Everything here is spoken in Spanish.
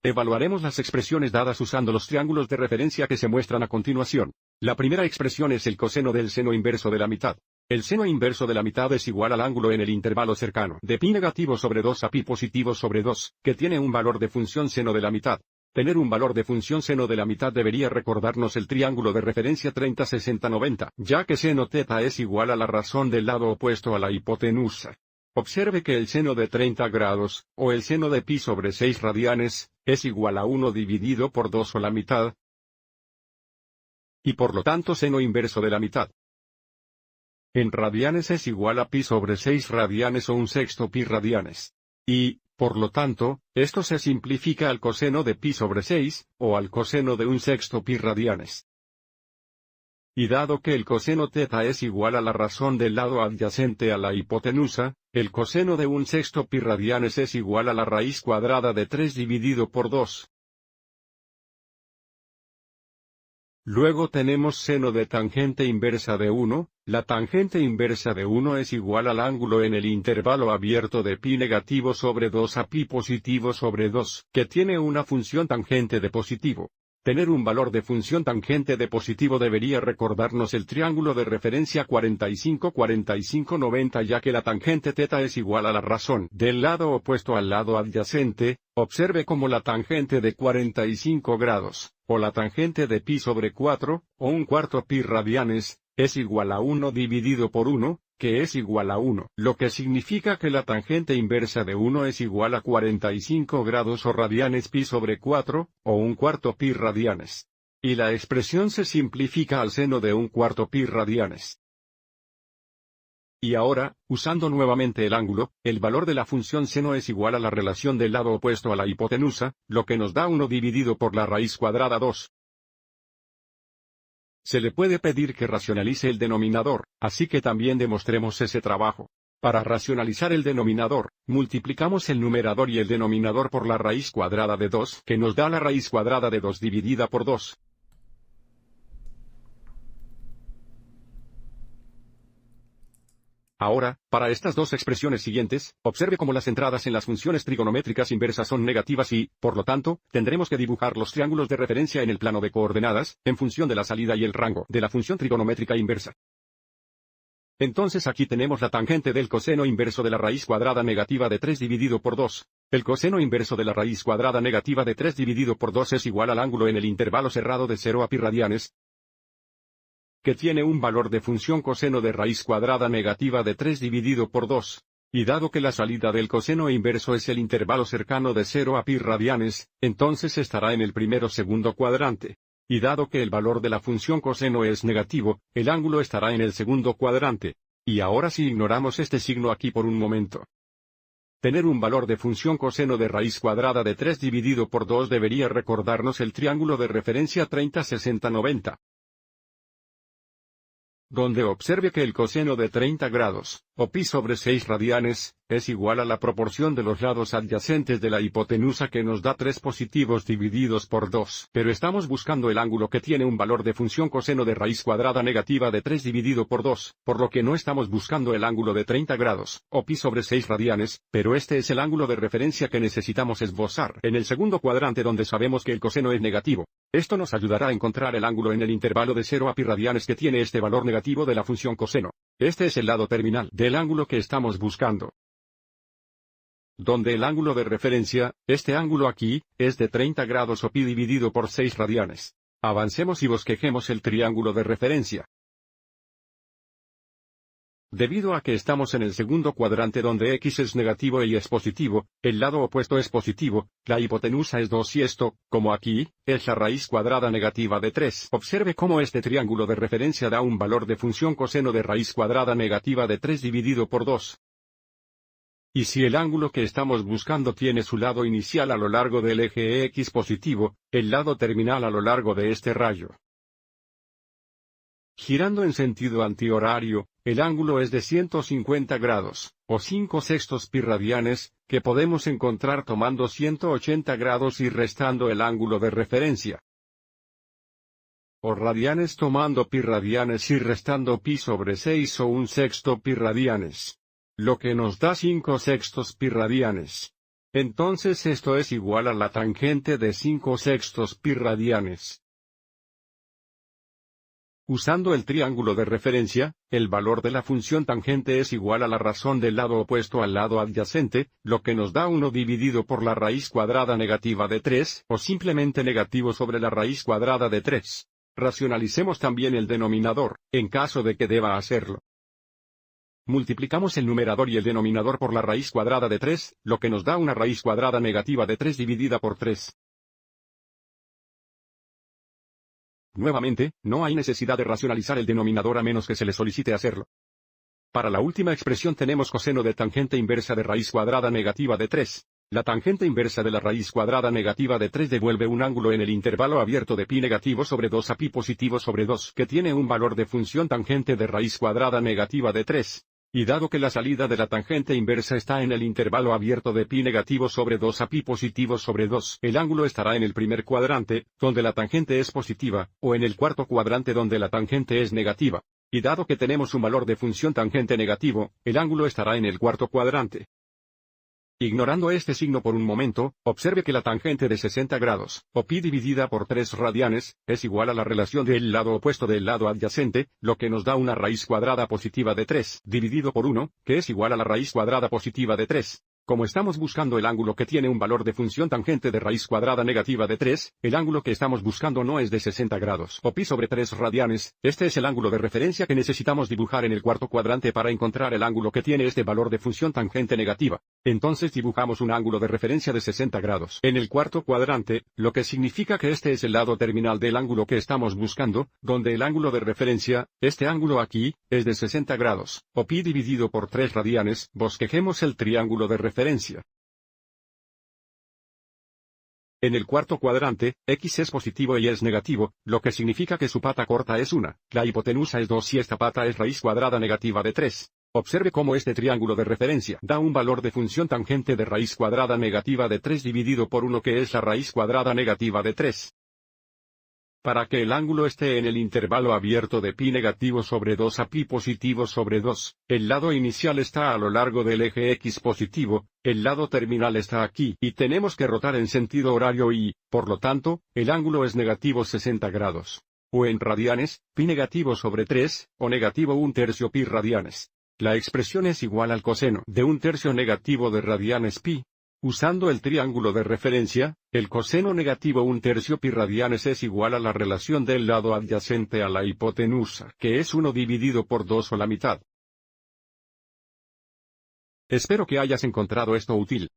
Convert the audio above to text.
Evaluaremos las expresiones dadas usando los triángulos de referencia que se muestran a continuación. La primera expresión es el coseno del seno inverso de la mitad. El seno inverso de la mitad es igual al ángulo en el intervalo cercano de pi negativo sobre 2 a pi positivo sobre 2, que tiene un valor de función seno de la mitad. Tener un valor de función seno de la mitad debería recordarnos el triángulo de referencia 30 60 90, ya que seno θ es igual a la razón del lado opuesto a la hipotenusa. Observe que el seno de 30 grados, o el seno de pi sobre 6 radianes, es igual a 1 dividido por 2 o la mitad, y por lo tanto seno inverso de la mitad en radianes es igual a pi sobre 6 radianes o un sexto pi radianes. Y, por lo tanto, esto se simplifica al coseno de pi sobre 6, o al coseno de un sexto pi radianes. Y dado que el coseno θ es igual a la razón del lado adyacente a la hipotenusa, el coseno de un sexto pi radianes es igual a la raíz cuadrada de 3 dividido por 2. Luego tenemos seno de tangente inversa de 1, la tangente inversa de 1 es igual al ángulo en el intervalo abierto de pi negativo sobre 2 a pi positivo sobre 2, que tiene una función tangente de positivo. Tener un valor de función tangente de positivo debería recordarnos el triángulo de referencia 45-45-90 ya que la tangente θ es igual a la razón del lado opuesto al lado adyacente. Observe cómo la tangente de 45 grados, o la tangente de pi sobre 4, o un cuarto pi radianes, es igual a 1 dividido por 1, que es igual a 1, lo que significa que la tangente inversa de 1 es igual a 45 grados o radianes pi sobre 4, o un cuarto pi radianes. Y la expresión se simplifica al seno de un cuarto pi radianes. Y ahora, usando nuevamente el ángulo, el valor de la función seno es igual a la relación del lado opuesto a la hipotenusa, lo que nos da 1 dividido por la raíz cuadrada 2. Se le puede pedir que racionalice el denominador, así que también demostremos ese trabajo. Para racionalizar el denominador, multiplicamos el numerador y el denominador por la raíz cuadrada de 2, que nos da la raíz cuadrada de 2 dividida por 2. Ahora, para estas dos expresiones siguientes, observe cómo las entradas en las funciones trigonométricas inversas son negativas y, por lo tanto, tendremos que dibujar los triángulos de referencia en el plano de coordenadas, en función de la salida y el rango de la función trigonométrica inversa. Entonces aquí tenemos la tangente del coseno inverso de la raíz cuadrada negativa de 3 dividido por 2. El coseno inverso de la raíz cuadrada negativa de 3 dividido por 2 es igual al ángulo en el intervalo cerrado de 0 a pi radianes, que tiene un valor de función coseno de raíz cuadrada negativa de 3 dividido por 2. Y dado que la salida del coseno inverso es el intervalo cercano de 0 a pi radianes, entonces estará en el primero segundo cuadrante. Y dado que el valor de la función coseno es negativo, el ángulo estará en el segundo cuadrante. Y ahora si ignoramos este signo aquí por un momento. Tener un valor de función coseno de raíz cuadrada de 3 dividido por 2 debería recordarnos el triángulo de referencia 30-60-90. Donde observe que el coseno de 30 grados, o pi sobre 6 radianes, es igual a la proporción de los lados adyacentes de la hipotenusa que nos da 3 positivos divididos por 2. Pero estamos buscando el ángulo que tiene un valor de función coseno de raíz cuadrada negativa de 3 dividido por 2, por lo que no estamos buscando el ángulo de 30 grados, o pi sobre 6 radianes, pero este es el ángulo de referencia que necesitamos esbozar en el segundo cuadrante donde sabemos que el coseno es negativo. Esto nos ayudará a encontrar el ángulo en el intervalo de 0 a pi radianes que tiene este valor negativo de la función coseno. Este es el lado terminal del ángulo que estamos buscando. Donde el ángulo de referencia, este ángulo aquí, es de 30 grados o pi dividido por 6 radianes. Avancemos y bosquejemos el triángulo de referencia. Debido a que estamos en el segundo cuadrante donde x es negativo y es positivo, el lado opuesto es positivo, la hipotenusa es 2 y esto, como aquí, es la raíz cuadrada negativa de 3. Observe cómo este triángulo de referencia da un valor de función coseno de raíz cuadrada negativa de 3 dividido por 2. Y si el ángulo que estamos buscando tiene su lado inicial a lo largo del eje X positivo, el lado terminal a lo largo de este rayo, girando en sentido antihorario, el ángulo es de 150 grados, o 5/6 pi radianes, que podemos encontrar tomando 180 grados y restando el ángulo de referencia. O radianes tomando pi radianes y restando pi sobre 6 o 1/6 pi radianes. Lo que nos da 5/6 pi radianes. Entonces esto es igual a la tangente de 5/6 pi radianes. Usando el triángulo de referencia, el valor de la función tangente es igual a la razón del lado opuesto al lado adyacente, lo que nos da 1 dividido por la raíz cuadrada negativa de 3, o simplemente negativo sobre la raíz cuadrada de 3. Racionalicemos también el denominador, en caso de que deba hacerlo. Multiplicamos el numerador y el denominador por la raíz cuadrada de 3, lo que nos da una raíz cuadrada negativa de 3 dividida por 3. Nuevamente, no hay necesidad de racionalizar el denominador a menos que se le solicite hacerlo. Para la última expresión tenemos coseno de tangente inversa de raíz cuadrada negativa de 3. La tangente inversa de la raíz cuadrada negativa de 3 devuelve un ángulo en el intervalo abierto de pi negativo sobre 2 a pi positivo sobre 2, que tiene un valor de función tangente de raíz cuadrada negativa de 3. Y dado que la salida de la tangente inversa está en el intervalo abierto de pi negativo sobre 2 a pi positivo sobre 2, el ángulo estará en el primer cuadrante, donde la tangente es positiva, o en el cuarto cuadrante donde la tangente es negativa. Y dado que tenemos un valor de función tangente negativo, el ángulo estará en el cuarto cuadrante. Ignorando este signo por un momento, observe que la tangente de 60 grados, o pi dividida por 3 radianes, es igual a la relación del lado opuesto del lado adyacente, lo que nos da una raíz cuadrada positiva de 3, dividido por 1, que es igual a la raíz cuadrada positiva de 3. Como estamos buscando el ángulo que tiene un valor de función tangente de raíz cuadrada negativa de 3, el ángulo que estamos buscando no es de 60 grados, o pi sobre 3 radianes, este es el ángulo de referencia que necesitamos dibujar en el cuarto cuadrante para encontrar el ángulo que tiene este valor de función tangente negativa. Entonces dibujamos un ángulo de referencia de 60 grados en el cuarto cuadrante, lo que significa que este es el lado terminal del ángulo que estamos buscando, donde el ángulo de referencia, este ángulo aquí, es de 60 grados, o pi dividido por 3 radianes, bosquejemos el triángulo de referencia. En el cuarto cuadrante, X es positivo y es negativo, lo que significa que su pata corta es 1, la hipotenusa es 2 y esta pata es raíz cuadrada negativa de 3. Observe cómo este triángulo de referencia da un valor de función tangente de raíz cuadrada negativa de 3 dividido por 1 que es la raíz cuadrada negativa de 3. Para que el ángulo esté en el intervalo abierto de pi negativo sobre 2 a pi positivo sobre 2, el lado inicial está a lo largo del eje X positivo, el lado terminal está aquí y tenemos que rotar en sentido horario y, por lo tanto, el ángulo es negativo 60 grados. O en radianes, pi negativo sobre 3, o negativo 1/3 pi radianes. La expresión es igual al coseno de 1/3 negativo de radianes pi. Usando el triángulo de referencia, el coseno negativo 1/3 pi radianes es igual a la relación del lado adyacente a la hipotenusa, que es 1 dividido por 2 o la mitad. Espero que hayas encontrado esto útil.